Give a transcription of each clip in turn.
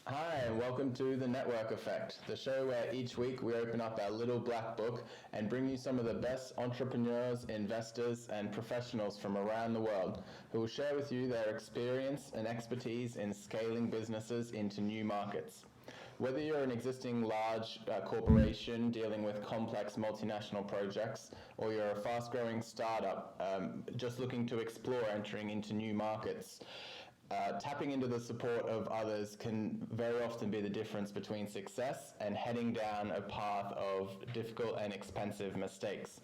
Hi, and welcome to The Network Effect, the show where each week we open up our little black book and bring you some of the best entrepreneurs, investors, and professionals from around the world who will share with you their experience and expertise in scaling businesses into new markets. Whether you're an existing large corporation dealing with complex multinational projects, or you're a fast-growing startup just looking to explore entering into new markets, tapping into the support of others can very often be the difference between success and heading down a path of difficult and expensive mistakes.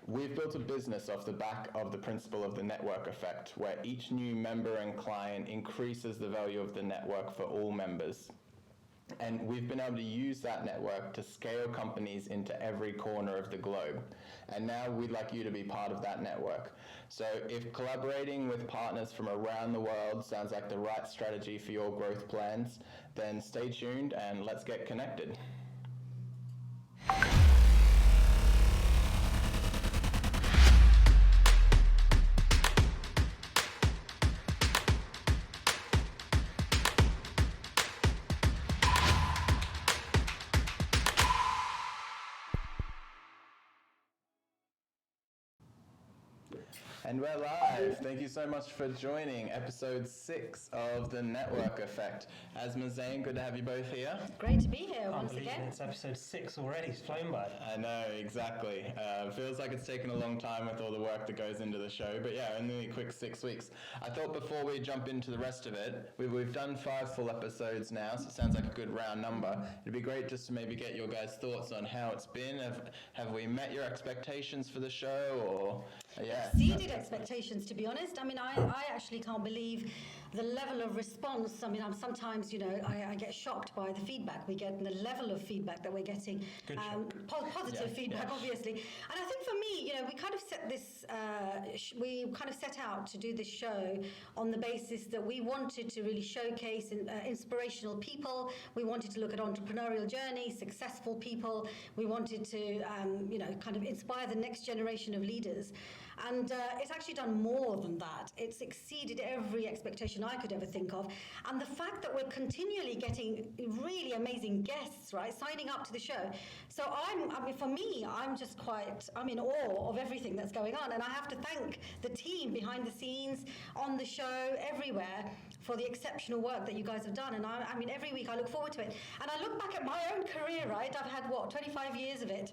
We've built a business off the back of the principle of the network effect, where each new member and client increases the value of the network for all members. And we've been able to use that network to scale companies into every corner of the globe. And now we'd like you to be part of that network. So if collaborating with partners from around the world sounds like the right strategy for your growth plans, then stay tuned and let's get connected. And we're live. Thank you so much for joining episode 6 of The Network Effect. Asma, Zain, good to have you both here. Great to be here once again. It's episode 6 already. It's flown by. I know, exactly. Feels like it's taken a long time with all the work that goes into the show, but yeah, only a quick 6 weeks. I thought before we jump into the rest of it, we've done 5 full episodes now, so it sounds like a good round number. It'd be great just to maybe get your guys' thoughts on how it's been. Have we met your expectations for the show, or Exceeded expectations, to be honest. I mean, I actually can't believe the level of response. I mean, sometimes, I get shocked by the feedback we get and the level of feedback that we're getting. Positive feedback, obviously. And I think for me, we kind of set this, we kind of set out to do this show on the basis that we wanted to really showcase inspirational people. We wanted to look at entrepreneurial journeys, successful people. We wanted to, kind of inspire the next generation of leaders. And it's actually done more than that. It's exceeded every expectation I could ever think of. And the fact that we're continually getting really amazing guests, right, signing up to the show. So for me, I'm in awe of everything that's going on. And I have to thank the team behind the scenes, on the show, everywhere, for the exceptional work that you guys have done. And I mean, every week I look forward to it. And I look back at my own career, right? I've had, 25 years of it,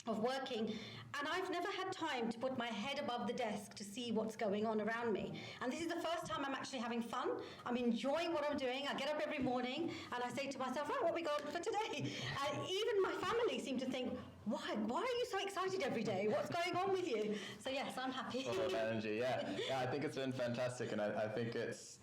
of working, and I've never had time to put my head above the desk to see what's going on around me. And this is the first time I'm actually having fun. I'm enjoying what I'm doing. I get up every morning and I say to myself, right, what we got for today? And even my family seem to think, why are you so excited every day? What's going on with you? So yes, I'm happy. Full of energy, yeah. I think it's been fantastic, and I think it's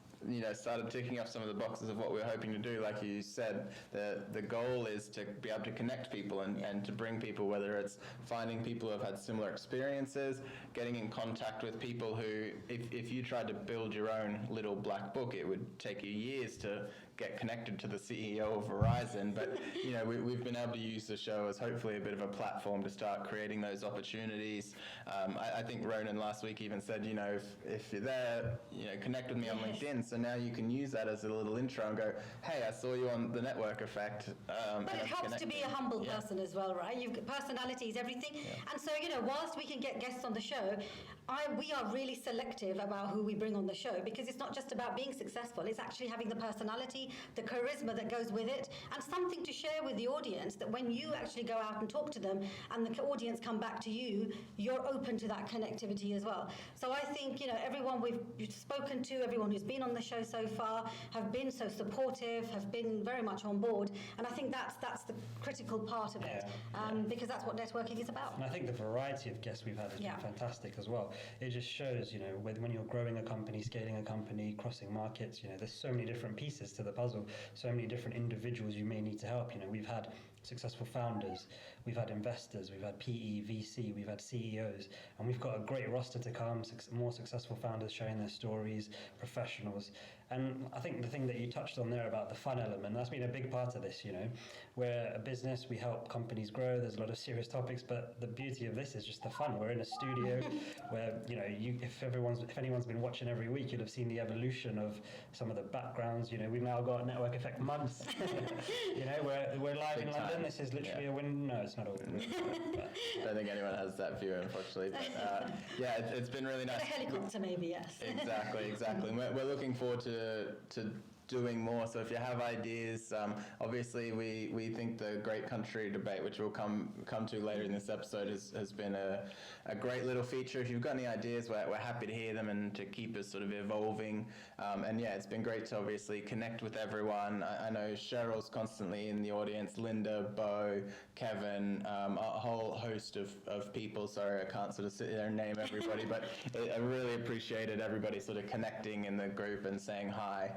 started ticking off some of the boxes of what we're hoping to do. Like you said, the goal is to be able to connect people and to bring people, whether it's finding people who have had similar experiences, getting in contact with people who, if you tried to build your own little black book, it would take you years to get connected to the CEO of Verizon. But we've been able to use the show as hopefully a bit of a platform to start creating those opportunities. I think Ronan last week even said, if you're there, connect with me on LinkedIn. So now you can use that as a little intro and go, hey, I saw you on The Network Effect. But it helps to be a humble person as well, right? Personality is everything. Yeah. And so, whilst we can get guests on the show, we are really selective about who we bring on the show, because it's not just about being successful. It's actually having the personality, the charisma that goes with it, and something to share with the audience, that when you actually go out and talk to them and the audience come back to you, you're open to that connectivity as well. So I think, everyone we've spoken to, everyone who's been on the show so far, have been so supportive, have been very much on board. And I think that's the critical part of it, because that's what networking is about. And I think the variety of guests we've had has been fantastic as well. It just shows, when you're growing a company, scaling a company, crossing markets, there's so many different pieces to the puzzle, so many different individuals you may need to help. We've had successful founders, we've had investors, we've had PE, VC, we've had CEOs, and we've got a great roster to come, more successful founders sharing their stories, professionals. And I think the thing that you touched on there about the fun element, that's been a big part of this, you know. We're a business, we help companies grow, there's a lot of serious topics, but the beauty of this is just the fun. We're in a studio where, you know, if anyone's been watching every week, you'd have seen the evolution of some of the backgrounds. You know, we've now got network effect mugs. You know, we're live in London. This is literally a win. No, it's not all. I don't think anyone has that view, unfortunately. But yeah, it's been really nice. A helicopter, maybe, yes. Exactly. We're looking forward to doing more. So if you have ideas, obviously we think the Great Country Debate, which we'll come to later in this episode, has been a great little feature. If you've got any ideas, we're happy to hear them and to keep us sort of evolving. And yeah, it's been great to obviously connect with everyone. I know Cheryl's constantly in the audience, Linda, Bo, Kevin, a whole host of people. Sorry, I can't sort of sit there and name everybody, but I really appreciated everybody sort of connecting in the group and saying hi.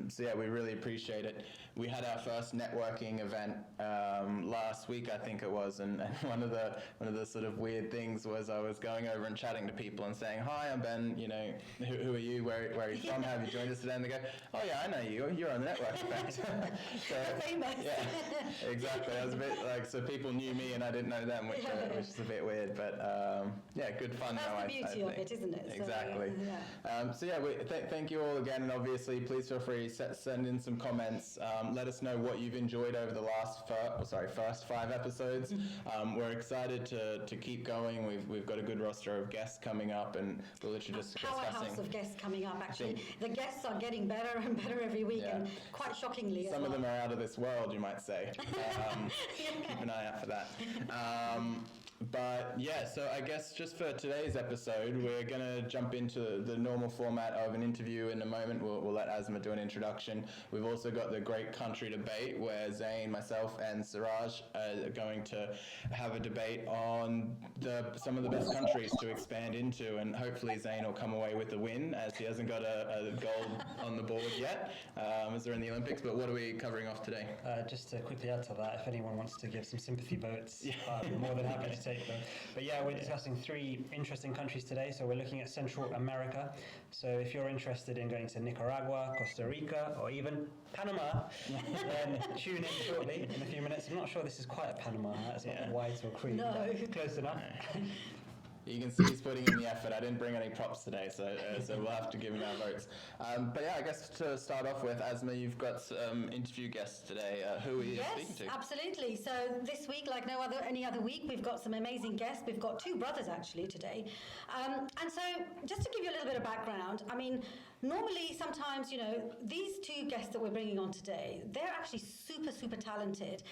So yeah, we really appreciate it. We had our first networking event last week, I think it was, and one of the sort of weird things was I was going over and chatting to people and saying, "Hi, I'm Ben. You know, who are you? Where are you from? Have you joined us today?" And they go, "Oh yeah, I know you. You're on the network effect." So, famous. Yeah, exactly. I was a bit like, so people knew me and I didn't know them, which is a bit weird, but yeah, good fun. That's the beauty of it, isn't it? Exactly. So yeah, thank you all again, and obviously please feel free to send in some comments. Let us know what you've enjoyed over the first 5 episodes. We're excited to keep going. We've got a good roster of guests coming up, and we're literally just discussing. Powerhouse of guests coming up. Actually, the guests are getting better and better every week, and quite shockingly. Some of them are out of this world, you might say. Keep an eye out for that. But yeah, so I guess just for today's episode, we're going to jump into the normal format of an interview in a moment. We'll let Asma do an introduction. We've also got the Great Country Debate, where Zain, myself, and Siraj are going to have a debate on some of the best countries to expand into, and hopefully Zain will come away with the win, as he hasn't got a gold on the board yet, as they're in the Olympics. But what are we covering off today? Just to quickly add to that, if anyone wants to give some sympathy votes, I'm more than happy to take them. But yeah, we're discussing 3 interesting countries today. So we're looking at Central America. So if you're interested in going to Nicaragua, Costa Rica, or even Panama, then tune in shortly in a few minutes. I'm not sure this is quite a Panama. It's not white or cream. No. Close enough. You can see he's putting in the effort. I didn't bring any props today, so we'll have to give him our votes. But yeah, I guess to start off with, Asma, you've got some interview guests today. Who are you speaking to? Yes, absolutely. So this week, like any other week, we've got some amazing guests. We've got 2 brothers actually today. And so just to give you a little bit of background, I mean, normally sometimes, you know, these 2 guests that we're bringing on today, they're actually super, super talented.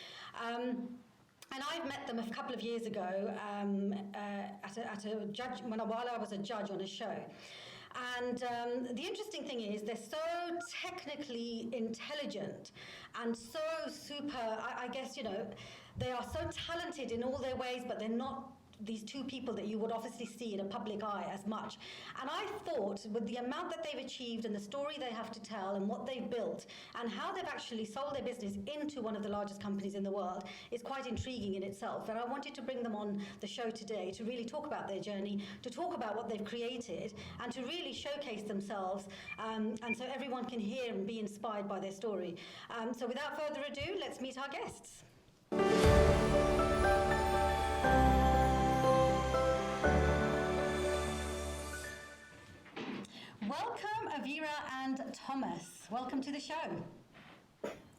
And I've met them a couple of years ago at a judge while I was a judge on a show. And the interesting thing is they're so technically intelligent and so super, I guess, you know, they are so talented in all their ways, but they're not these 2 people that you would obviously see in a public eye as much. And I thought with the amount that they've achieved and the story they have to tell and what they've built and how they've actually sold their business into one of the largest companies in the world is quite intriguing in itself. And I wanted to bring them on the show today to really talk about their journey, to talk about what they've created, and to really showcase themselves, and so everyone can hear and be inspired by their story. So without further ado, let's meet our guests. Welcome, Avira and Thomas. Welcome to the show.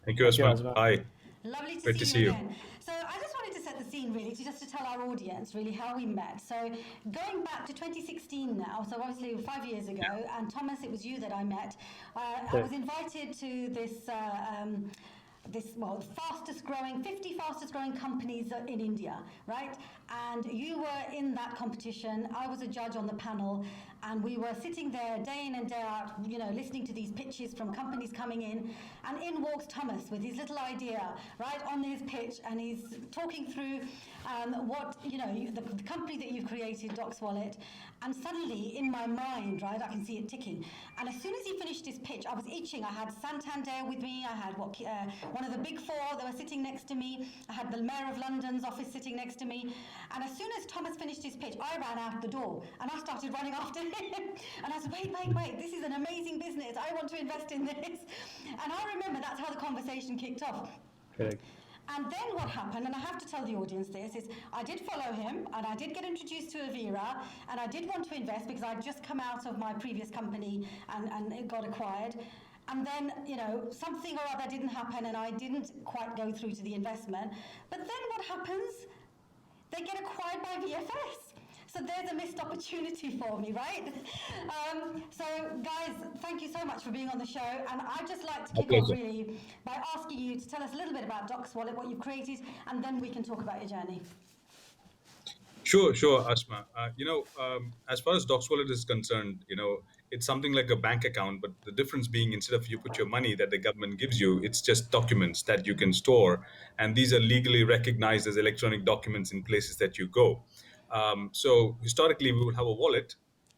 Thank you, Asma. Hi. Lovely to Great to see see you you. again. So I just wanted to set the scene really, just to tell our audience really how we met. So going back to 2016 now, so obviously 5 years ago, and Thomas, it was you that I met. I was invited to this fastest growing, 50 fastest growing companies in India, right? And you were in that competition. I was a judge on the panel. and we were sitting there day in and day out, listening to these pitches from companies coming in, and in walks Thomas with his little idea right on his pitch, and he's talking through the company that you've created, Docswallet, and suddenly in my mind, right, I can see it ticking. And as soon as he finished his pitch, I was itching. I had Santander with me. I had one of the big four that were sitting next to me. I had the Mayor of London's office sitting next to me. And as soon as Thomas finished his pitch, I ran out the door and I started running after him. And I said, wait, this is an amazing business. I want to invest in this. And I remember that's how the conversation kicked off. Correct. And then what happened, and I have to tell the audience this, is I did follow him, and I did get introduced to Avira, and I did want to invest because I'd just come out of my previous company and it got acquired. And then, something or other didn't happen, and I didn't quite go through to the investment. But then what happens? They get acquired by VFS. So there's a missed opportunity for me, right? So guys, thank you so much for being on the show. And I'd just like to kick off really by asking you to tell us a little bit about Docswallet, what you've created, and then we can talk about your journey. Sure, Asma. As far as Docswallet is concerned, it's something like a bank account, but the difference being instead of you put your money that the government gives you, it's just documents that you can store. And these are legally recognized as electronic documents in places that you go. So historically, we would have a wallet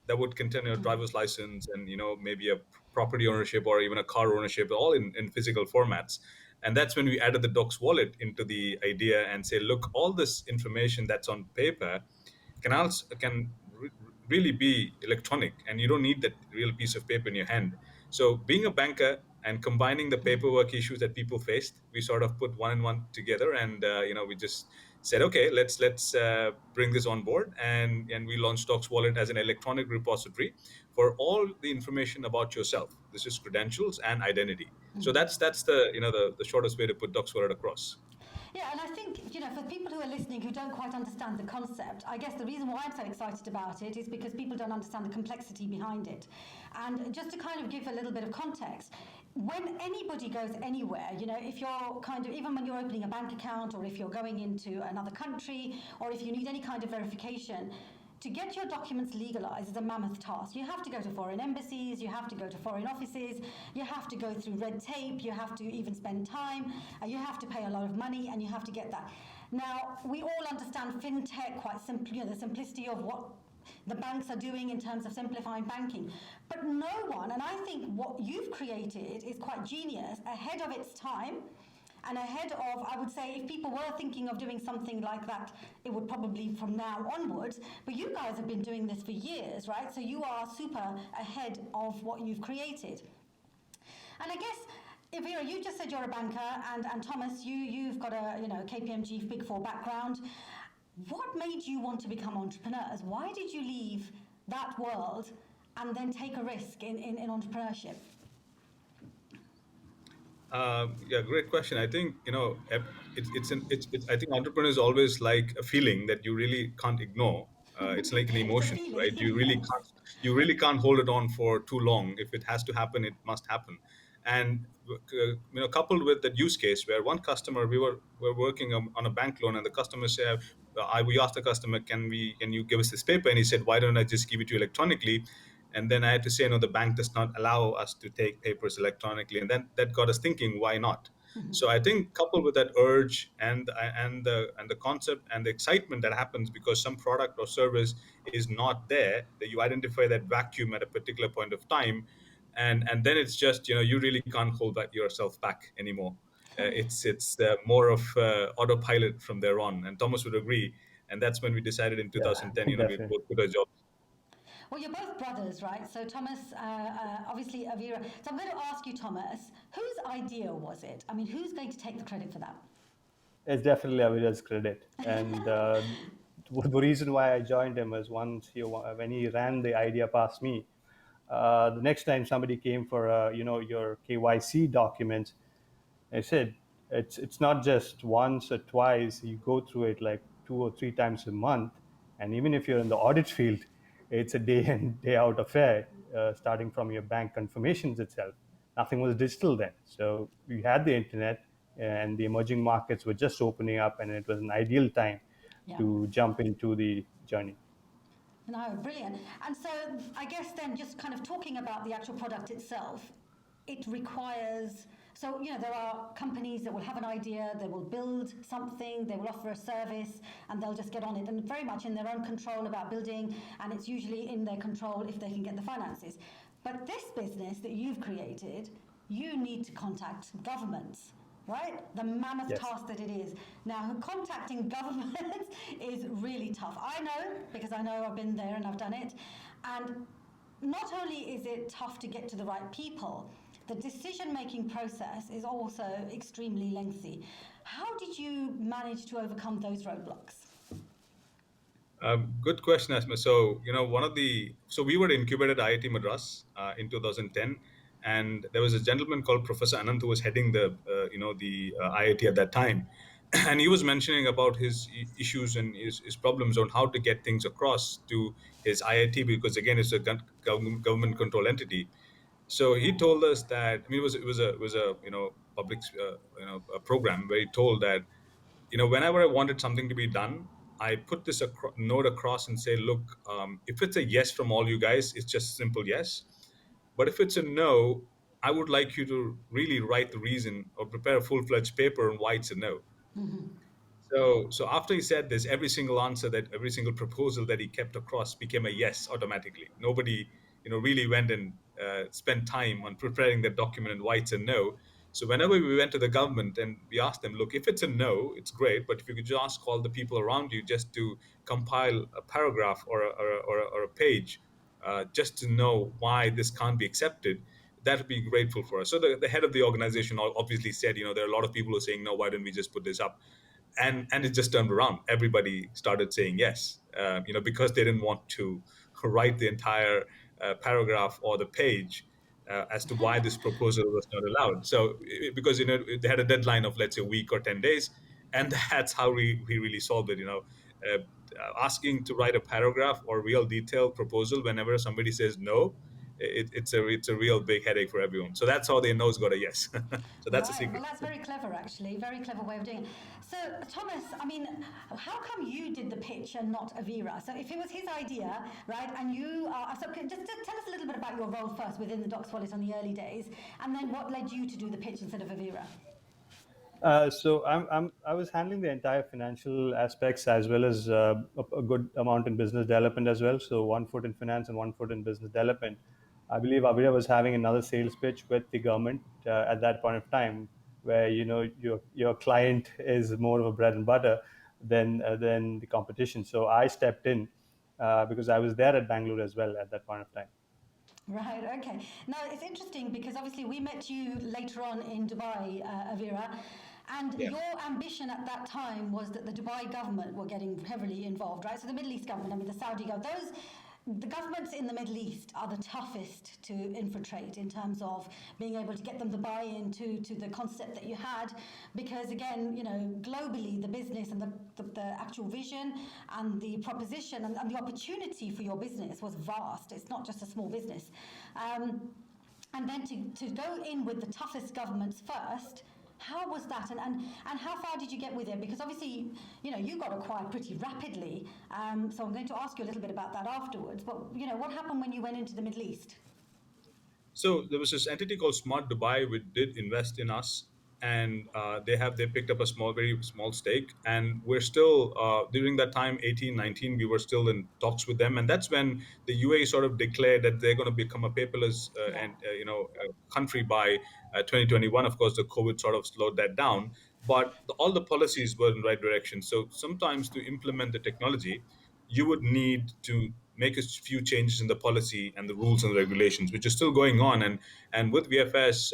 that would contain your driver's license and, maybe a property ownership or even a car ownership, all in physical formats. And that's when we added the Docswallet into the idea and say, look, all this information that's on paper can really be electronic, and you don't need that real piece of paper in your hand. So being a banker and combining the paperwork issues that people faced, we sort of put one and one together, and we just said, okay, let's bring this on board, and we launched Docswallet as an electronic repository for all the information about yourself. This is credentials and identity. So that's the shortest way to put Docswallet across. Yeah, and I think, for people who are listening who don't quite understand the concept, I guess the reason why I'm so excited about it is because people don't understand the complexity behind it. And just to kind of give a little bit of context, when anybody goes anywhere, if you're even when you're opening a bank account, or if you're going into another country, or if you need any kind of verification, to get your documents legalized is a mammoth task. You have to go to foreign embassies, you have to go to foreign offices, you have to go through red tape, you have to even spend time, you have to pay a lot of money, and you have to get that. Now, we all understand fintech quite simply, the simplicity of what the banks are doing in terms of simplifying banking. But no one, and I think what you've created is quite genius, ahead of its time, and ahead of, I would say, if people were thinking of doing something like that, it would probably from now onwards. But you guys have been doing this for years, right? So you are super ahead of what you've created. And I guess, Avira, you just said you're a banker, and Thomas, you've got a KPMG Big Four background. What made you want to become entrepreneurs? Why did you leave that world and then take a risk in entrepreneurship? Great question. I think I think entrepreneurs always like a feeling that you really can't ignore. It's like an emotion, right? You really can't hold it on for too long. If it has to happen, it must happen. And coupled with that use case where one customer, we were working on a bank loan, and the customer said, we asked the customer, can you give us this paper? And he said, why don't I just give it to you electronically? And then I had to say, no, the bank does not allow us to take papers electronically. And then that got us thinking, why not? Mm-hmm. So I think coupled with that urge and the concept and the excitement that happens because some product or service is not there, that you identify that vacuum at a particular point of time, and then it's just you really can't hold that yourself back anymore. It's more of autopilot from there on. And Thomas would agree. And that's when we decided in 2010, we both quit our jobs. Well, you're both brothers, right? So Thomas, obviously Avira. So I'm going to ask you, Thomas, whose idea was it? I mean, who's going to take the credit for that? It's definitely Avira's credit. And the reason why I joined him was when he ran the idea past me, the next time somebody came for, your KYC documents, I said, it's not just once or twice. You go through it like 2 or 3 times a month. And even if you're in the audit field, it's a day in, day out affair, starting from your bank confirmations itself. Nothing was digital then. So we had the internet, and the emerging markets were just opening up, and it was an ideal time to jump into the journey. No, brilliant. And so I guess then just kind of talking about the actual product itself, it requires, so, there are companies that will have an idea, they will build something, they will offer a service, and they'll just get on it, and very much in their own control about building, and it's usually in their control if they can get the finances. But this business that you've created, you need to contact governments, right? The mammoth Yes. task that it is. Now, contacting governments is really tough. I know, because I know I've been there and I've done it. And not only is it tough to get to the right people, the decision-making process is also extremely lengthy. How did you manage to overcome those roadblocks? Good question, Asma. So, so we were incubated at IIT Madras in 2010, and there was a gentleman called Professor Anand who was heading the IIT at that time, and he was mentioning about his issues and his problems on how to get things across to his IIT, because again, it's a government control entity. So he told us that, I mean, it was a public a program where he told that, whenever I wanted something to be done, I put this note across and say, look, if it's a yes from all you guys, it's just simple yes. But if it's a no, I would like you to really write the reason or prepare a full-fledged paper on why it's a no. So after he said this, every single answer, that every single proposal that he kept across became a yes automatically. Nobody, really went and spent time on preparing that document and why it's a no. So whenever we went to the government and we asked them, look, if it's a no, it's great, but if you could just ask all the people around you just to compile a paragraph or a page, just to know why this can't be accepted, that would be grateful for us. So the head of the organization obviously said, there are a lot of people who are saying, no, why don't we just put this up? And it just turned around. Everybody started saying yes, because they didn't want to write the entire paragraph or the page as to why this proposal was not allowed. So because they had a deadline of, let's say, a week or 10 days, and that's how we really solved it. Asking to write a paragraph or real detailed proposal whenever somebody says no, it's a real big headache for everyone. So that's how they know it's got a yes. So that's a Right, well, secret. that's very clever, actually. Very clever way of doing it. So, Thomas, I mean, how come you did the pitch and not Avira? So, if it was his idea, right, and you are, so just tell us a little bit about your role first within the Docswallet on the early days, and then what led you to do the pitch instead of Avira? So I was handling the entire financial aspects as well as a good amount in business development as well. So one foot in finance and one foot in business development. I believe Avira was having another sales pitch with the government at that point of time, where your client is more of a bread and butter than the competition. So I stepped in because I was there at Bangalore as well at that point of time. Right, okay. Now, it's interesting because obviously we met you later on in Dubai, Avira, and Yeah. your ambition at that time was that the Dubai government were getting heavily involved, right? So the Middle East government, I mean, the Saudi government, the governments in the Middle East are the toughest to infiltrate in terms of being able to get them to buy into to the concept that you had, because again, globally, the business and the actual vision and the proposition and the opportunity for your business was vast. It's not just a small business. And then to go in with the toughest governments first, how was that, and how far did you get with it? Because obviously, you got acquired pretty rapidly. So I'm going to ask you a little bit about that afterwards. But what happened when you went into the Middle East? So there was this entity called Smart Dubai which did invest in us, and they picked up a very small stake, and we're still during that time 18, 19, we were still in talks with them, and that's when the UAE sort of declared that they're going to become a paperless Yeah. country by 2021. Of course, the COVID sort of slowed that down, but all the policies were in the right direction. So sometimes to implement the technology, you would need to make a few changes in the policy and the rules and regulations, which is still going on. And with VFS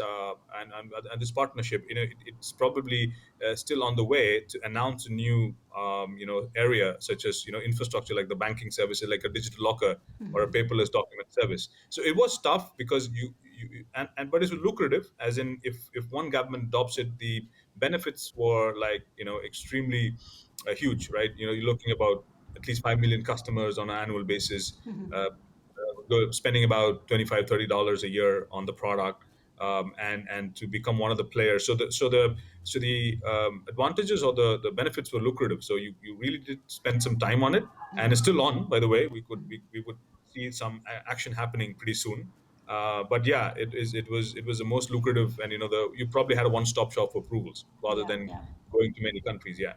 and this partnership, it's probably still on the way to announce a new area such as infrastructure like the banking services, like a digital locker or a paperless document service. So it was tough because but it's lucrative, as in if one government adopts it, the benefits were like extremely huge, right? You're looking about at least 5 million customers on an annual basis, spending about $25-30 a year on the product. and to become one of the players. So the advantages or the benefits were lucrative. So you really did spend some time on it, and it's still on. By the way, we would see some action happening pretty soon. But yeah, it was the most lucrative, and you probably had a one-stop shop for approvals rather Yeah, than yeah. going to many countries. Yeah.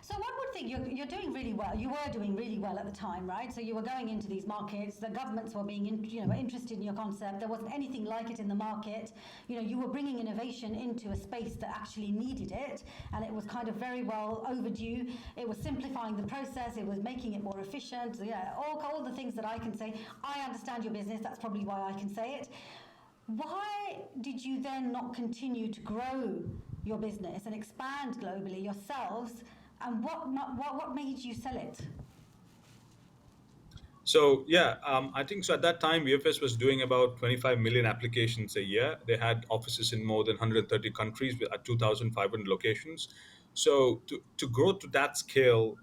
So one would think you're doing really well. You were doing really well at the time, right? So you were going into these markets. The governments were being, interested in your concept. There wasn't anything like it in the market. You were bringing innovation into a space that actually needed it, and it was kind of very well overdue. It was simplifying the process. It was making it more efficient. So yeah, all the things that I can say. I understand your business. That's probably why I can say it. Why did you then not continue to grow your business and expand globally yourselves? And what made you sell it? So yeah, I think so. At that time, VFS was doing about 25 million applications a year. They had offices in more than 130 countries with 2,500 locations. So to grow to that scale,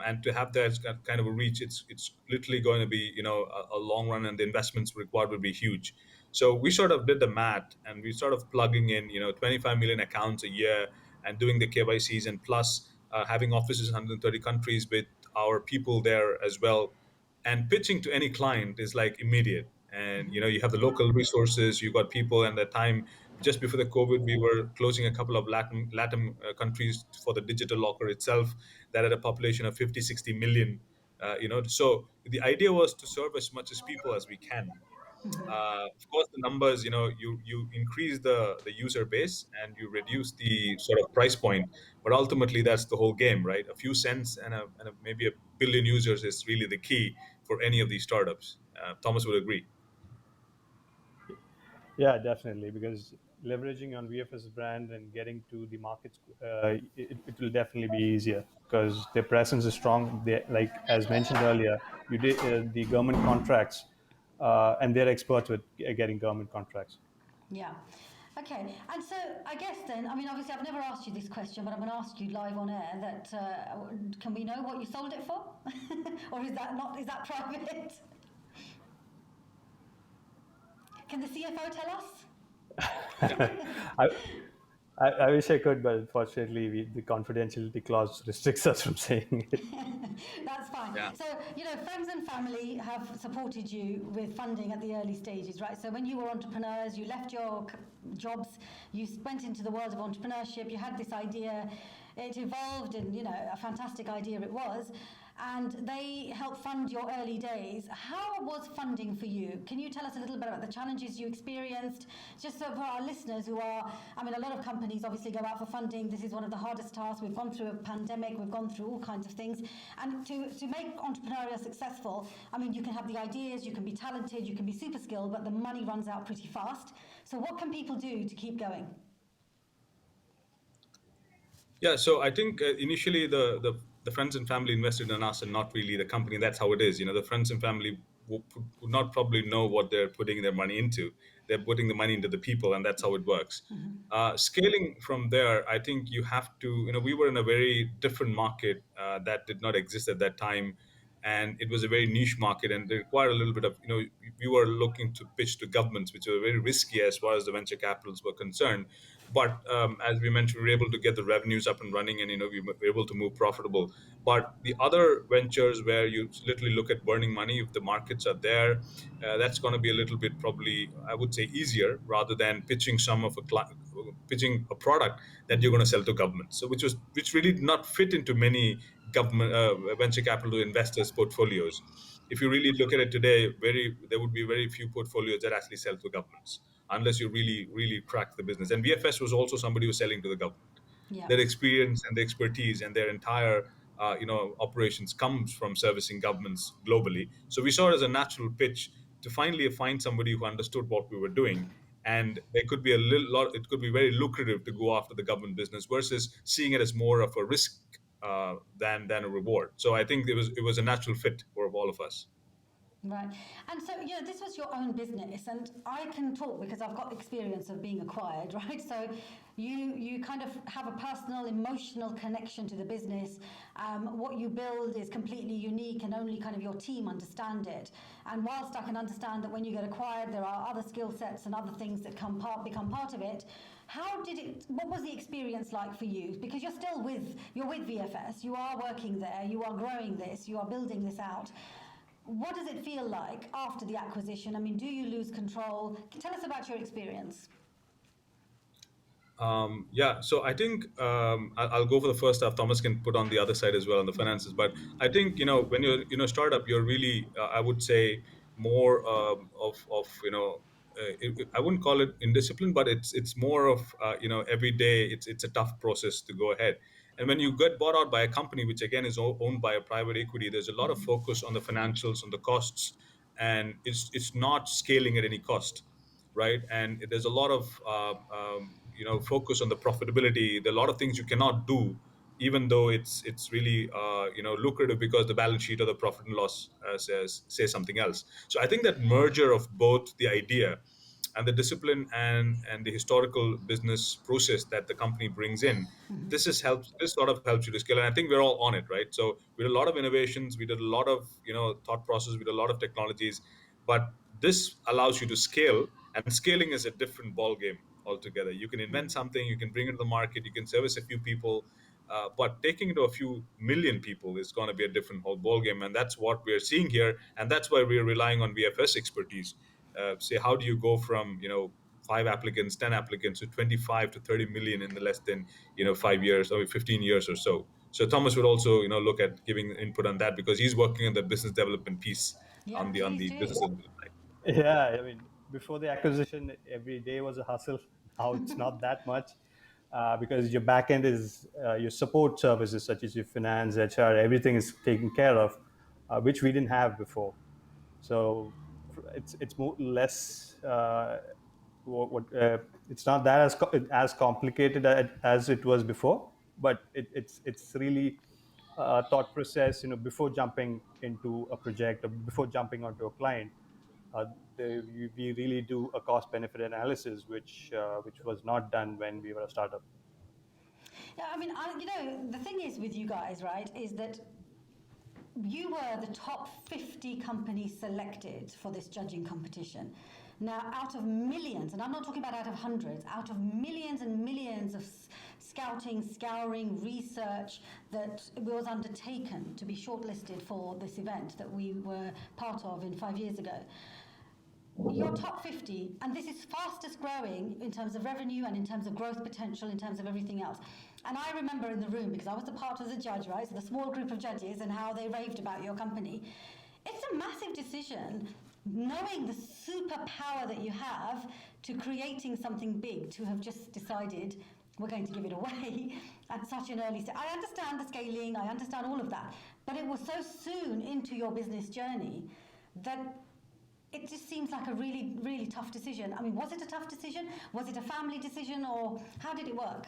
and to have that kind of a reach, it's literally going to be a long run, and the investments required would be huge. So we sort of did the math, and we sort of plugging in 25 million accounts a year and doing the KYCs, and plus having offices in 130 countries with our people there as well, and pitching to any client is like immediate. And you have the local resources, you got people. And the time just before the COVID, we were closing a couple of latin countries for the digital locker itself, that had a population of 50, 60 million. So the idea was to serve as much as people as we can. Of course, the numbers, you increase the user base and you reduce the sort of price point, but ultimately that's the whole game, right? A few cents and maybe a billion users is really the key for any of these startups. Thomas would agree. Yeah, definitely, because leveraging on VFS brand and getting to the markets, it will definitely be easier because their presence is strong. They, like as mentioned earlier, you did the government contracts, and they're experts with getting government contracts. Yeah. Okay. And so I guess then, I mean, obviously I've never asked you this question, but I'm going to ask you live on air that can we know what you sold it for? Or is that private? Can the CFO tell us? I, I wish I could, but unfortunately, the confidentiality clause restricts us from saying it. That's fine. Yeah. So, friends and family have supported you with funding at the early stages, right? So when you were entrepreneurs, you left your jobs, you went into the world of entrepreneurship, you had this idea, it evolved, and, a fantastic idea it was, and they helped fund your early days. How was funding for you? Can you tell us a little bit about the challenges you experienced? Just so for our listeners who are, I mean, a lot of companies obviously go out for funding. This is one of the hardest tasks. We've gone through a pandemic, we've gone through all kinds of things. And to make entrepreneurial successful, I mean, you can have the ideas, you can be talented, you can be super skilled, but the money runs out pretty fast. So what can people do to keep going? Yeah, so I think initially the friends and family invested in us and not really the company. That's how it is. The friends and family would not probably know what they're putting their money into. They're putting the money into the people, and that's how it works. Scaling from there, I think you have to. We were in a very different market that did not exist at that time, and it was a very niche market, and it required a little bit of. We were looking to pitch to governments, which were very risky as far as the venture capitals were concerned. But as we mentioned, we were able to get the revenues up and running, and we were able to move profitable. But the other ventures where you literally look at burning money, if the markets are there, that's going to be a little bit probably, I would say, easier rather than pitching pitching a product that you're going to sell to government. So which really did not fit into many government venture capital investors' portfolios. If you really look at it today, there would be very few portfolios that actually sell to governments unless you really, really crack the business. And VFS was also somebody who was selling to the government. Yeah. Their experience and their expertise and their entire, operations comes from servicing governments globally. So we saw it as a natural pitch to finally find somebody who understood what we were doing. And there could be a little lot. It could be very lucrative to go after the government business versus seeing it as more of a risk than a reward. So I think it was a natural fit for all of us. Right. And so, this was your own business, and I can talk because I've got experience of being acquired, right? So you kind of have a personal, emotional connection to the business. What you build is completely unique, and only kind of your team understand it. And whilst I can understand that when you get acquired, there are other skill sets and other things that become part of it. What was the experience like for you? Because you're with VFS, you are working there, you are growing this, you are building this out. What does it feel like after the acquisition? I mean, do you lose control? Tell us about your experience. Yeah, so I think I'll go for the first half. Thomas can put on the other side as well on the finances. But I think when you're startup, you're really I would say more of I wouldn't call it indiscipline, but it's more of every day it's a tough process to go ahead. And when you get bought out by a company, which again is owned by a private equity, there's a lot of focus on the financials, on the costs, and it's not scaling at any cost, right? And there's a lot of focus on the profitability. There are a lot of things you cannot do, even though it's really lucrative, because the balance sheet or the profit and loss says something else. So I think that merger of both the idea and the discipline and the historical business process that the company brings in, this sort of helps you to scale. And I think we're all on it, right? So we did a lot of innovations, we did a lot of thought process, we did a lot of technologies, but this allows you to scale, and scaling is a different ball game altogether. You can invent something, you can bring it to the market, you can service a few people, but taking it to a few million people is going to be a different whole ball game, and that's what we're seeing here, and that's why we're relying on VFS expertise. Say, how do you go from 5 applicants, 10 applicants to 25 to 30 million in the less than 5 years or 15 years or so? So Thomas would also look at giving input on that, because he's working on the business development piece Yeah, on please the do. business development side. Yeah, I mean, before the acquisition, every day was a hustle. Now it's not that much, because your back end is your support services, such as your finance, HR, everything is taken care of, which we didn't have before. So it's more less. It's not that as complicated as it was before, but it's really a thought process. Before jumping into a project or before jumping onto a client, uh, we really do a cost benefit analysis, which was not done when we were a startup. Yeah, I mean, the thing is with you guys, right, is that you were the top 50 companies selected for this judging competition. Now, out of millions, and I'm not talking about out of hundreds, out of millions and millions of scouting, scouring, research that was undertaken to be shortlisted for this event that we were part of 5 years ago, your top 50, and this is fastest growing in terms of revenue and in terms of growth potential, in terms of everything else. And I remember in the room, because I was the part of the judge, right? So the small group of judges and how they raved about your company. It's a massive decision, knowing the superpower that you have to creating something big, to have just decided we're going to give it away at such an early stage. I understand the scaling, I understand all of that, but it was so soon into your business journey that it just seems like a really, really tough decision. I mean, was it a tough decision? Was it a family decision, or how did it work?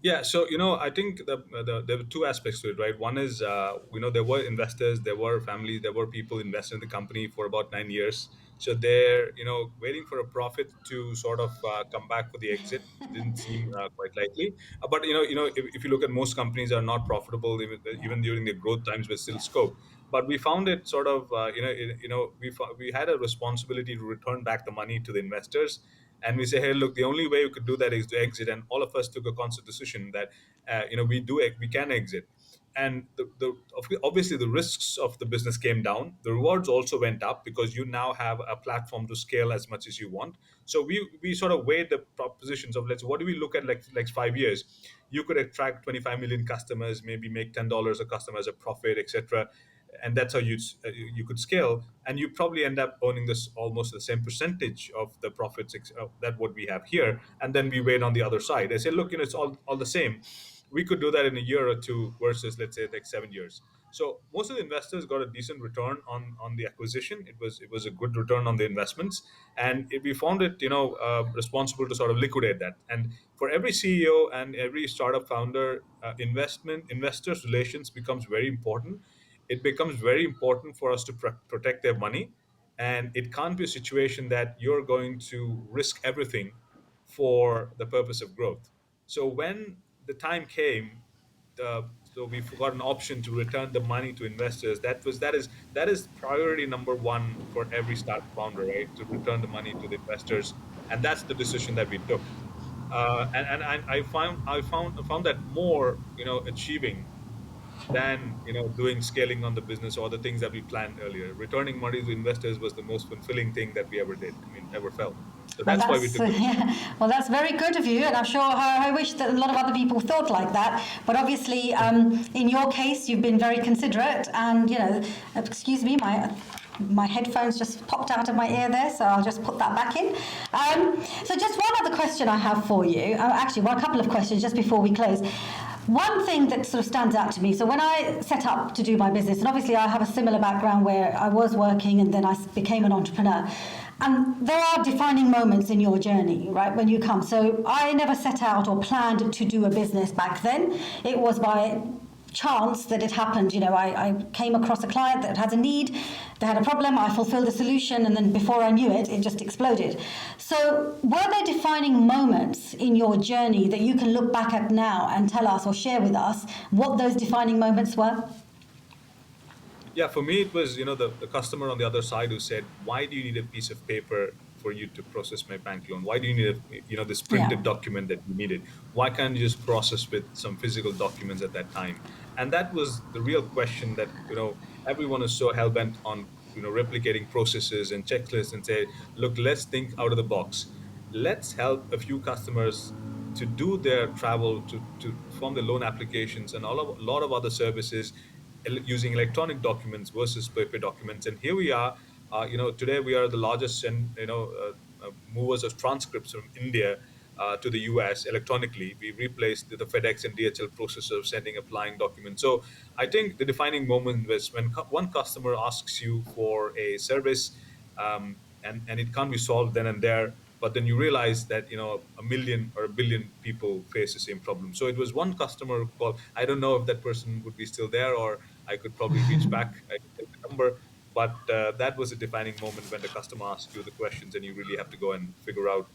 Yeah, so I think there were two aspects to it, right? One is there were investors, there were families, there were people invested in the company for about 9 years. So they're waiting for a profit to sort of come back for the exit didn't seem quite likely. But if you look at, most companies are not profitable, Yeah, even during their growth times, with still yeah. scope. But we found it sort of we had a responsibility to return back the money to the investors, and we say, hey, look, the only way we could do that is to exit. And all of us took a conscious decision that we can exit. And obviously the risks of the business came down, the rewards also went up, because you now have a platform to scale as much as you want. So we sort of weighed the propositions of, let's, what do we look at, like 5 years? You could attract 25 million customers, maybe make $10 a customer as a profit, etc. And that's how you could scale, and you probably end up owning this almost the same percentage of the profits that what we have here. And then we wait on the other side. I say, look, it's all the same. We could do that in a year or two versus, let's say, like 7 years. So most of the investors got a decent return on the acquisition. It was a good return on the investments, and we found it responsible to sort of liquidate that. And for every CEO and every startup founder, investors relations becomes very important. it becomes very important for us to protect their money. And it can't be a situation that you're going to risk everything for the purpose of growth. So when the time came, uh, so we got an option to return the money to investors. That is priority number one for every startup founder, right? To return the money to the investors, and that's the decision that we took. And I found that more, achieving than doing scaling on the business or the things that we planned earlier. Returning money to investors was the most fulfilling thing that we ever did. I mean, ever felt. So Well, that's why we that's took the decision. yeah. Well, that's very good of you, and I'm sure I wish that a lot of other people thought like that. But obviously, in your case, you've been very considerate, and excuse me, my headphones just popped out of my ear there, so I'll just put that back in. So just one other question I have for you. Actually, a couple of questions just before we close. One thing that sort of stands out to me, so when I set up to do my business, and obviously I have a similar background where I was working and then I became an entrepreneur, and there are defining moments in your journey, right, when you come. So I never set out or planned to do a business back then. It was by chance that it happened. I came across a client that has a need, they had a problem, I fulfilled the solution, and then before I knew it, it just exploded. So were there defining moments in your journey that you can look back at now and tell us or share with us what those defining moments were? Yeah, for me, it was, the customer on the other side who said, why do you need a piece of paper for you to process my bank loan? Why do you need this Yeah. printed document that you needed? Why can't you just process with some physical documents at that time? And that was the real question that, everyone is so hell bent on, replicating processes and checklists, and say, look, let's think out of the box. Let's help a few customers to do their travel, to form the loan applications and a lot of other services using electronic documents versus paper documents. And here we are, today we are the largest movers of transcripts from India to the US electronically. We replaced the FedEx and DHL process of sending, applying documents. So I think the defining moment was when one customer asks you for a service, and it can't be solved then and there, but then you realize that a million or a billion people face the same problem. So it was one customer call. I don't know if that person would be still there, or I could probably reach back, I could take the number. But that was a defining moment when the customer asks you the questions and you really have to go and figure out,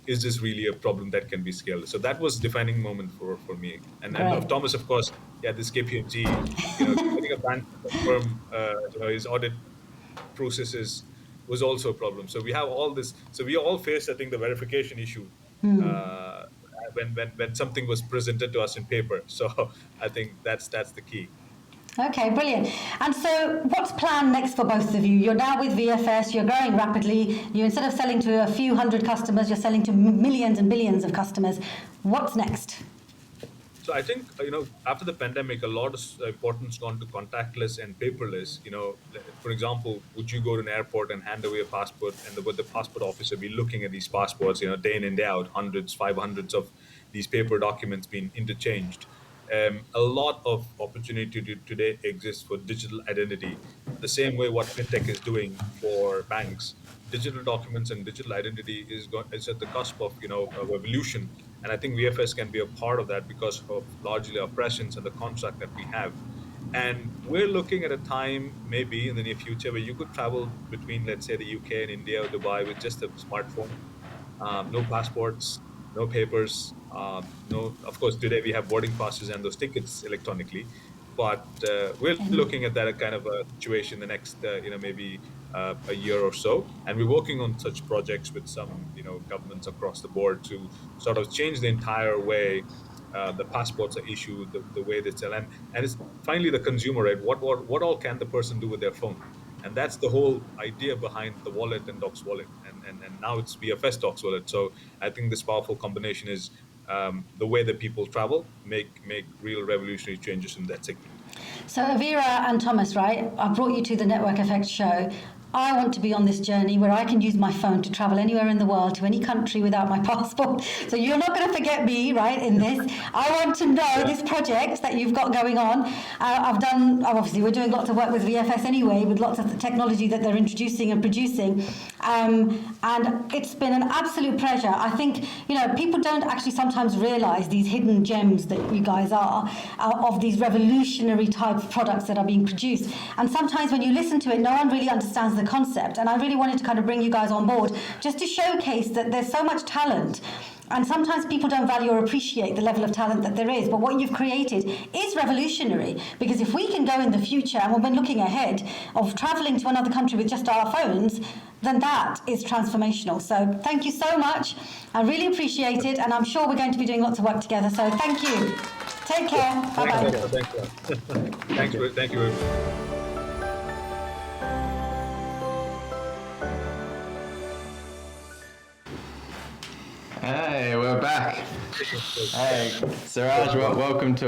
is this really a problem that can be scaled? So that was defining moment for me. And Great. of Thomas, of course, yeah, this KPMG, getting a bank to confirm his audit processes was also a problem. So we have all this. So we all faced, I think, the verification issue uh, when something was presented to us in paper. So I think that's the key. Okay, brilliant. And so what's planned next for both of you? You're now with VFS, you're growing rapidly. You, instead of selling to a few hundred customers, you're selling to millions and billions of customers. What's next? So I think, after the pandemic, a lot of importance gone to contactless and paperless. For example, would you go to an airport and hand away a passport, and would the passport officer be looking at these passports, day in and day out, hundreds, 500s of these paper documents being interchanged? A lot of opportunity today exists for digital identity, the same way what fintech is doing for banks. Digital documents and digital identity is at the cusp of of evolution, and I think VFS can be a part of that because of largely our presence and the contract that we have. And we're looking at a time maybe in the near future where you could travel between, let's say, the UK and India or Dubai with just a smartphone, no passports, no papers. No, of course, today we have boarding passes and those tickets electronically, but we're looking at that kind of a situation the next, maybe a year or so, and we're working on such projects with some, governments across the board to sort of change the entire way the passports are issued, the way they sell, and it's finally the consumer, right? What all can the person do with their phone? And that's the whole idea behind the wallet and Docswallet, and now it's VFS Docswallet. So I think this powerful combination is the way that people travel, make real revolutionary changes in that segment. So Avira and Thomas, right? I brought you to the Network Effect show. I want to be on this journey where I can use my phone to travel anywhere in the world to any country without my passport. So you're not going to forget me, right, in this. I want to know this project that you've got going on. Obviously, we're doing lots of work with VFS anyway, with lots of technology that they're introducing and producing. And it's been an absolute pleasure. I think, people don't actually sometimes realize these hidden gems that you guys are of these revolutionary type of products that are being produced. And sometimes when you listen to it, no one really understands the concept. And I really wanted to kind of bring you guys on board just to showcase that there's so much talent. And sometimes people don't value or appreciate the level of talent that there is. But what you've created is revolutionary, because if we can go in the future, and we've been looking ahead of traveling to another country with just our phones, then that is transformational. So thank you so much. I really appreciate it. And I'm sure we're going to be doing lots of work together. So thank you. Take care. Bye-bye. Thank you. Thank you. Hey, we're back. Hey, Siraj, welcome to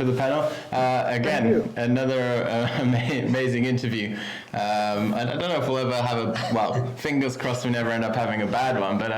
the panel. Again, another amazing interview. I don't know if we'll ever have fingers crossed we never end up having a bad one, but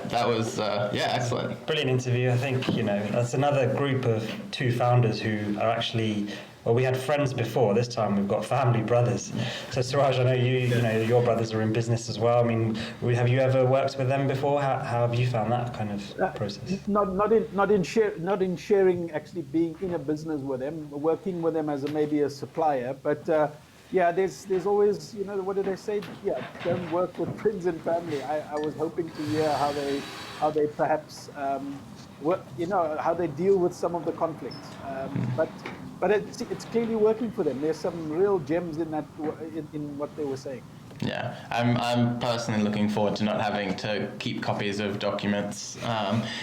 that was, excellent. Brilliant interview. I think, that's another group of two founders who are actually... Well, we had friends before. This time we've got family brothers. So Siraj, I know your brothers are in business as well. I mean, have you ever worked with them before? How have you found that kind of process? Not in sharing, actually being in a business with them, working with them as maybe a supplier. But there's always, what do they say? Yeah, don't work with friends and family. I was hoping to hear how they perhaps how they deal with some of the conflicts. But it's clearly working for them. There's some real gems in that in what they were saying. Yeah, I'm personally looking forward to not having to keep copies of documents.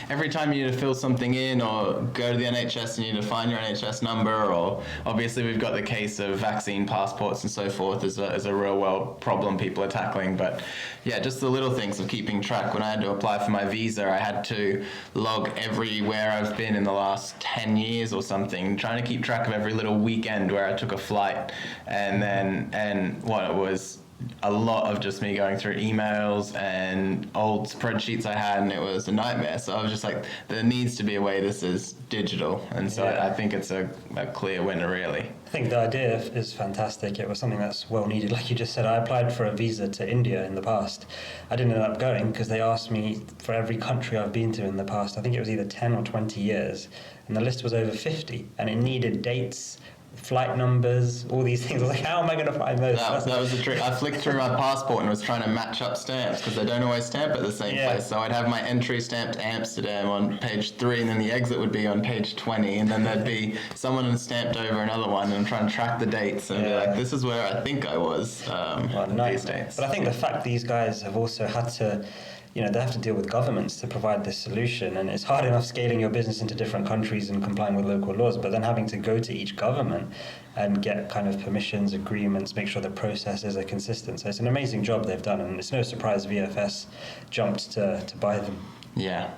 Every time you need to fill something in or go to the NHS, you need to find your NHS number, or obviously we've got the case of vaccine passports and so forth as a real world problem people are tackling. But yeah, just the little things of keeping track. When I had to apply for my visa, I had to log everywhere I've been in the last 10 years or something, trying to keep track of every little weekend where I took a flight, and what it was a lot of just me going through emails and old spreadsheets I had, and it was a nightmare. So I was just like, there needs to be a way this is digital, and so I think it's a clear winner, really. I think the idea is fantastic. It was something that's well needed. Like you just said, I applied for a visa to India in the past. I didn't end up going because they asked me for every country I've been to in the past. I think it was either 10 or 20 years, and the list was over 50, and it needed dates, flight numbers, all these things. I was like, how am I going to find those? That was the trick. I flicked through my passport and was trying to match up stamps because they don't always stamp at the same place. So I'd have my entry stamped Amsterdam on page 3, and then the exit would be on page 20, and then there'd be someone stamped over another one, and I'm trying to track the dates and be like, this is where I think I was these dates. But I think the fact these guys have also had to, they have to deal with governments to provide this solution, and it's hard enough scaling your business into different countries and complying with local laws, but then having to go to each government and get kind of permissions, agreements, make sure the processes are consistent. So it's an amazing job they've done, and it's no surprise VFS jumped to buy them. Yeah,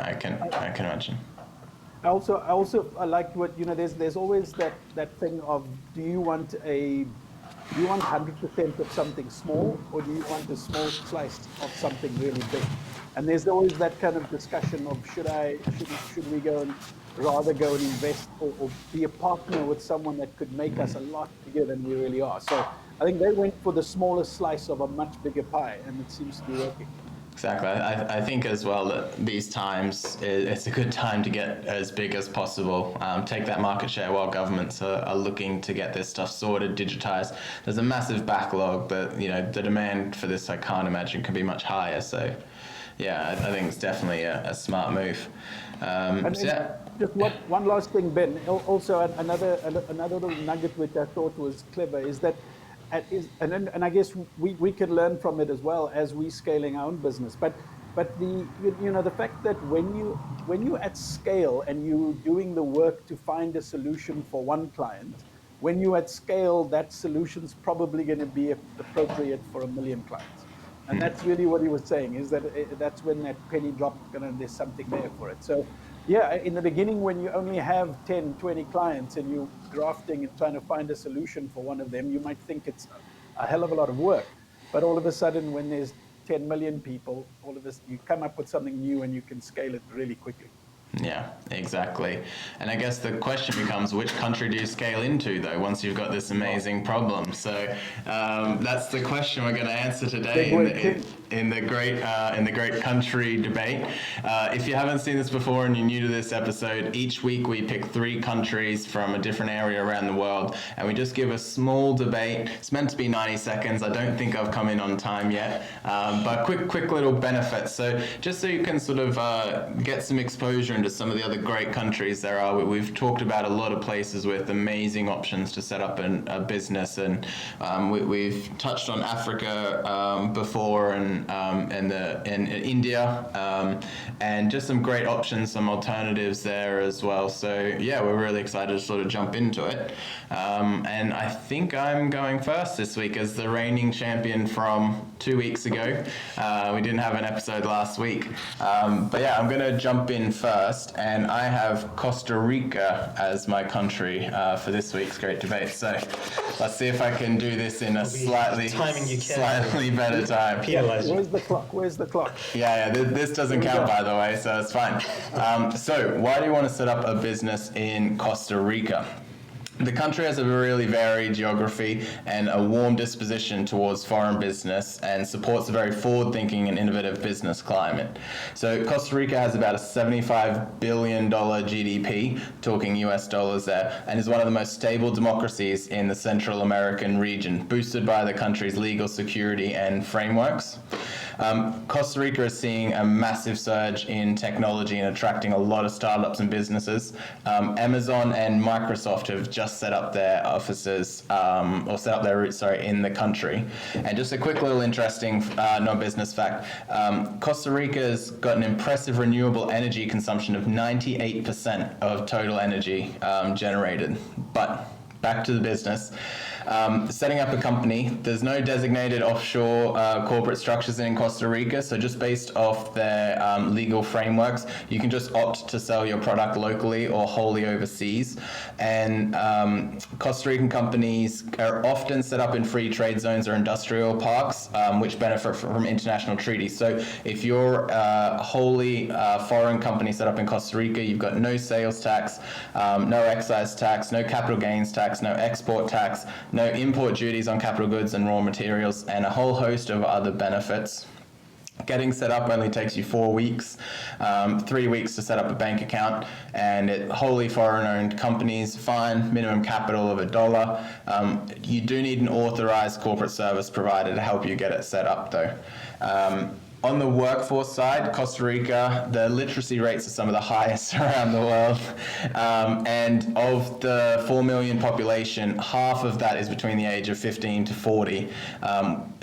I can imagine. I also like what there's always that thing of, do you want 100% of something small, or do you want a small slice of something really big? And there's always that kind of discussion of should we rather go and invest or be a partner with someone that could make us a lot bigger than we really are. So I think they went for the smallest slice of a much bigger pie, and it seems to be working. Exactly. I think as well that these times, it's a good time to get as big as possible. Take that market share while governments are looking to get this stuff sorted, digitized. There's a massive backlog, but the demand for this, I can't imagine, can be much higher. So yeah, I think it's definitely a smart move. Just one last thing, Ben. Also, another little nugget which I thought was clever is that, and I guess we can learn from it as well as we scaling our own business. But the fact that when you at scale and you doing the work to find a solution for one client, when you at scale, that solution's probably going to be appropriate for 1 million clients. And that's really what he was saying, is that that's when that penny dropped and there's something there for it. So yeah, in the beginning, when you only have 10, 20 clients and you're drafting and trying to find a solution for one of them, you might think it's a hell of a lot of work. But all of a sudden, when there's 10 million people, all of this, you come up with something new and you can scale it really quickly. Yeah, exactly. And I guess the question becomes, which country do you scale into, though, once you've got this amazing problem? So that's the question we're going to answer today in the great country debate. If you haven't seen this before and you're new to this episode, each week we pick 3 countries from a different area around the world, and we just give a small debate. It's meant to be 90 seconds. I don't think I've come in on time yet, but quick little benefits. So just so you can sort of get some exposure into some of the other great countries there are. We've talked about a lot of places with amazing options to set up a business, and we've touched on Africa before, and in India, and just some great options, some alternatives there as well. So yeah, we're really excited to sort of jump into it. And I think I'm going first this week as the reigning champion from 2 weeks ago. We didn't have an episode last week, but yeah, I'm going to jump in first. And I have Costa Rica as my country for this week's great debate. So let's see if I can do this in a slightly better time. Where's the clock? Where's the clock? Yeah, this doesn't count, by the way, so it's fine. So why do you want to set up a business in Costa Rica? The country has a really varied geography and a warm disposition towards foreign business, and supports a very forward-thinking and innovative business climate. So Costa Rica has about a $75 billion GDP, talking US dollars there, and is one of the most stable democracies in the Central American region, boosted by the country's legal security and frameworks. Costa Rica is seeing a massive surge in technology and attracting a lot of startups and businesses. Amazon and Microsoft have just set up their offices, or set up their roots, in the country. And just a quick little interesting non-business fact, Costa Rica's got an impressive renewable energy consumption of 98% of total energy generated. But back to the business. Setting up a company, there's no designated offshore corporate structures in Costa Rica, so just based off their legal frameworks, you can just opt to sell your product locally or wholly overseas. And Costa Rican companies are often set up in free trade zones or industrial parks, which benefit from international treaties. So if you're a wholly foreign company set up in Costa Rica, you've got no sales tax, no excise tax, no capital gains tax, no export tax, no import duties on capital goods and raw materials, and a whole host of other benefits. Getting set up only takes you 4 weeks, 3 weeks to set up a bank account, and wholly foreign-owned companies, fine, minimum capital of $1. You do need an authorized corporate service provider to help you get it set up, though. On the workforce side, Costa Rica, the literacy rates are some of the highest around the world. And of the 4 million population, half of that is between the age of 15 to 40,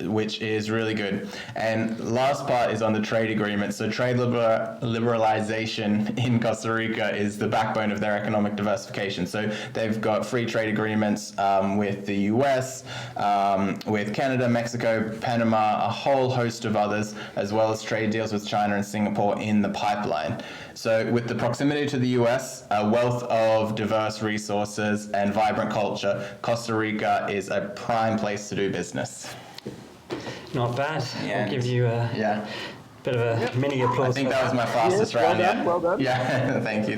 which is really good. And last part is on the trade agreement. So trade liberalization in Costa Rica is the backbone of their economic diversification. So they've got free trade agreements with the US, with Canada, Mexico, Panama, a whole host of others, as well as trade deals with China and Singapore in the pipeline. So with the proximity to the US, a wealth of diverse resources and vibrant culture, Costa Rica is a prime place to do business. Not bad. Yeah. I'll give you a bit of a mini applause. I think that was my fastest round. Well done. Yeah, thank you.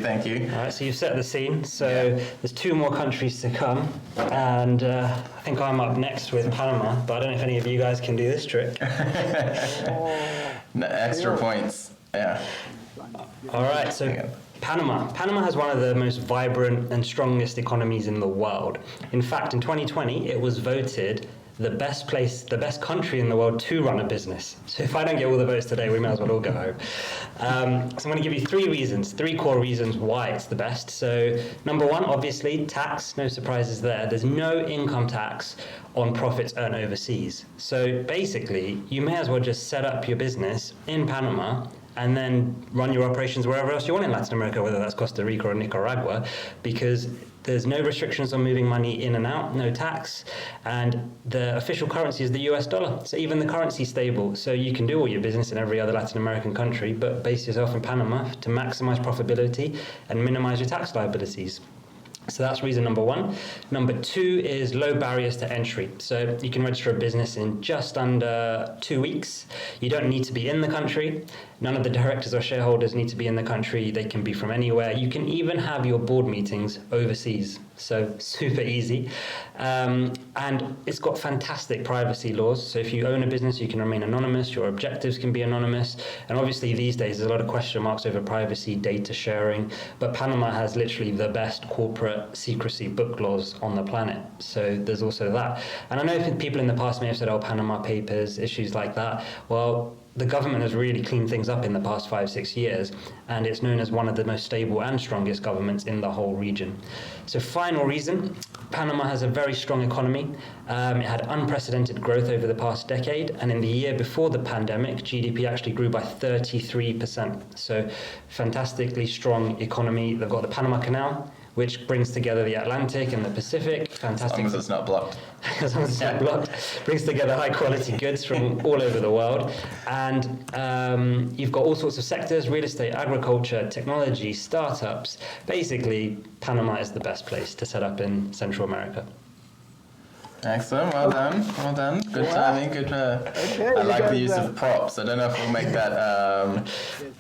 All right, so you've set the scene. So there's 2 more countries to come, and I think I'm up next with Panama, but I don't know if any of you guys can do this trick. Extra points. Yeah. All right, so Panama. Panama has one of the most vibrant and strongest economies in the world. In fact, in 2020, it was voted the best country in the world to run a business. So if I don't get all the votes today, we may as well all go home. So I'm going to give you 3 core reasons why it's the best. So number 1, obviously, tax, no surprises there. There's no income tax on profits earned overseas. So basically, you may as well just set up your business in Panama and then run your operations wherever else you want in Latin America, whether that's Costa Rica or Nicaragua, because there's no restrictions on moving money in and out, no tax, and the official currency is the US dollar. So even the currency is stable. So you can do all your business in every other Latin American country, but base yourself in Panama to maximize profitability and minimize your tax liabilities. So that's reason number one. Number two is low barriers to entry. So you can register a business in just under 2 weeks. You don't need to be in the country. None of the directors or shareholders need to be in the country. They can be from anywhere. You can even have your board meetings overseas. So super easy. And it's got fantastic privacy laws. So if you own a business, you can remain anonymous. Your objectives can be anonymous. And obviously these days, there's a lot of question marks over privacy, data sharing. But Panama has literally the best corporate secrecy book laws on the planet. So there's also that. And I know people in the past may have said, oh, Panama Papers, issues like that. Well, the government has really cleaned things up in the past 5-6 years, and it's known as one of the most stable and strongest governments in the whole region. So final reason, Panama has a very strong economy. It had unprecedented growth over the past decade, and in the year before the pandemic, GDP actually grew by 33%. So fantastically strong economy. They've got the Panama Canal, which brings together the Atlantic and the Pacific. Fantastic. As long as it's not blocked. As long as it's not blocked. Brings together high quality goods from all over the world. And you've got all sorts of sectors: real estate, agriculture, technology, startups. Basically, Panama is the best place to set up in Central America. Excellent, well done, well done. Good timing, good. Okay, I like the guys, use of props. I don't know if we'll make that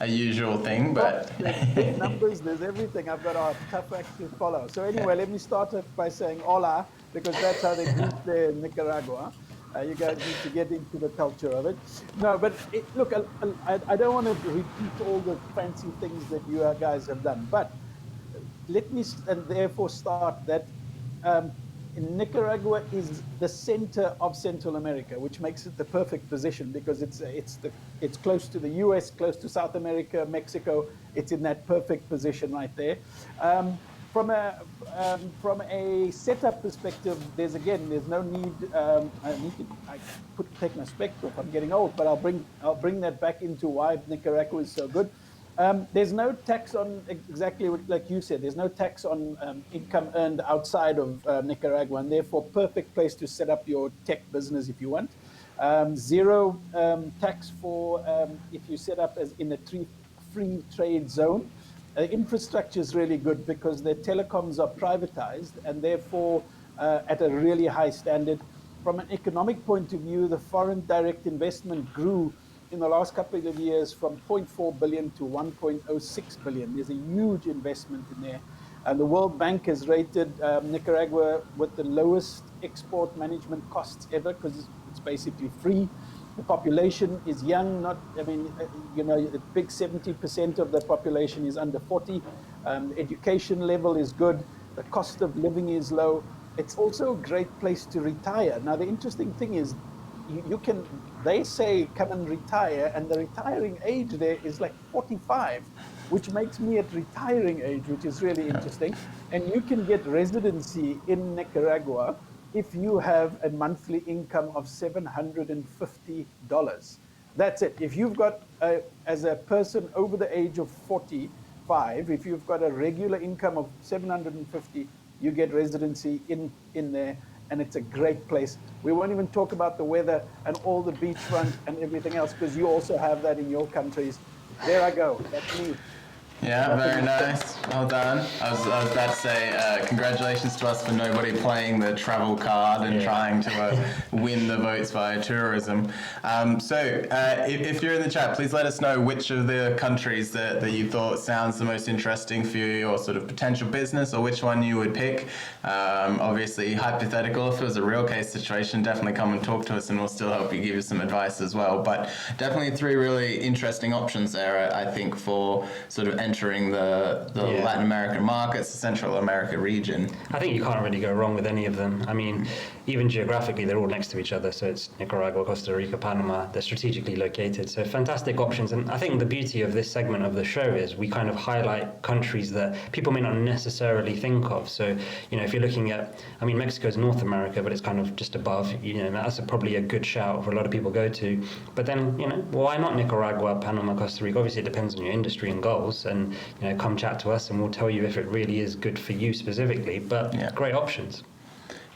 a usual thing, but there's big numbers, there's everything. I've got a tough act to follow. So anyway, let me start off by saying hola, because that's how they greet there in Nicaragua. You guys need to get into the culture of it. No, but look, I don't want to repeat all the fancy things that you guys have done, but let me and therefore start that. Nicaragua is the center of Central America, which makes it the perfect position because it's close to the US, close to South America, Mexico. It's in that perfect position right there. From a setup perspective, there's no need. Take my spec off. I'm getting old, but I'll bring that back into why Nicaragua is so good. There's no tax on, exactly like you said, there's no tax on income earned outside of Nicaragua, and therefore perfect place to set up your tech business if you want. Zero tax for if you set up as in a free trade zone. Infrastructure is really good because the telecoms are privatized and therefore at a really high standard. From an economic point of view, the foreign direct investment grew in the last couple of years from 0.4 billion to 1.06 billion. There's a huge investment in there. And the World Bank has rated Nicaragua with the lowest export management costs ever because it's basically free. The population is young, a big 70% of the population is under 40. The education level is good. The cost of living is low. It's also a great place to retire. Now, the interesting thing is they say come and retire, and the retiring age there is like 45, which makes me at retiring age, which is really interesting. And you can get residency in Nicaragua if you have a monthly income of $750. That's it. If you've got, as a person over the age of 45, if you've got a regular income of $750, you get residency in there. And it's a great place. We won't even talk about the weather and all the beachfront and everything else, because you also have that in your countries. There I go. That's me. Yeah, very nice. Well done. I was about to say, congratulations to us for nobody playing the travel card and trying to win the votes via tourism. If you're in the chat, please let us know which of the countries that you thought sounds the most interesting for your sort of potential business, or which one you would pick. Obviously, hypothetical, if it was a real case situation, definitely come and talk to us and we'll still help you, give you some advice as well. But definitely 3 really interesting options there, I think, for sort of entering the Latin American markets, the Central America region. I think you can't really go wrong with any of them. I mean, even geographically, they're all next to each other. So it's Nicaragua, Costa Rica, Panama. They're strategically located. So fantastic options. And I think the beauty of this segment of the show is we kind of highlight countries that people may not necessarily think of. So, if you're looking at, Mexico is North America, but it's kind of just above, that's probably a good shout for a lot of people go to. But then, why not Nicaragua, Panama, Costa Rica? Obviously, it depends on your industry and goals. And, come chat to us and we'll tell you if it really is good for you specifically. But great options.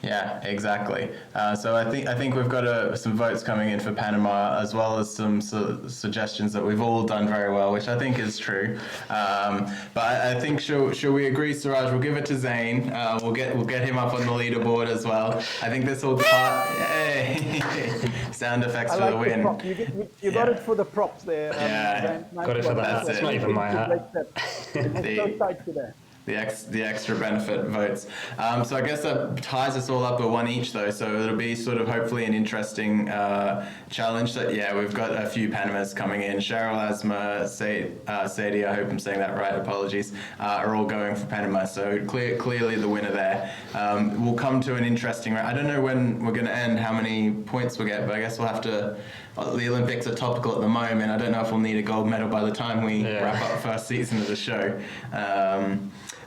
Yeah, exactly. So I think we've got some votes coming in for Panama, as well as some suggestions that we've all done very well, which I think is true. But I think should we agree, Suraj? We'll give it to Zain. We'll get him up on the leaderboard as well. I think this will Yay! Sound effects for the win. Prop. You got it for the props there. Yeah. Nice Got it for one. that. It's not even my hat. The- So tight today. the extra benefit votes. So I guess that ties us all up at one each, though. So it'll be sort of hopefully an interesting challenge. That we've got a few Panamas coming in. Cheryl, Asma, Sadie, I hope I'm saying that right. Apologies. Are all going for Panama. So clearly the winner there. We'll come to an interesting round. I don't know when we're going to end, how many points we'll get, but I guess we'll have to. The Olympics are topical at the moment. I don't know if we'll need a gold medal by the time we wrap up the first season of the show.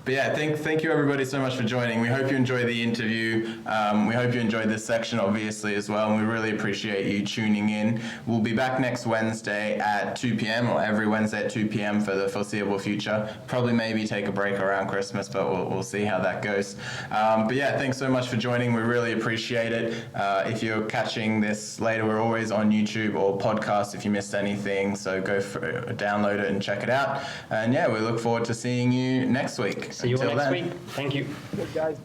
But yeah, thank you everybody so much for joining. We hope you enjoyed the interview. We hope you enjoyed this section, obviously, as well. And we really appreciate you tuning in. We'll be back next Wednesday at 2 p.m. or every Wednesday at 2 p.m. for the foreseeable future. Probably maybe take a break around Christmas, but we'll see how that goes. But yeah, thanks so much for joining. We really appreciate it. If you're catching this later, we're always on YouTube or podcast if you missed anything. So go download it and check it out. And yeah, we look forward to seeing you next week. See you all next week. Thank you. Good, guys.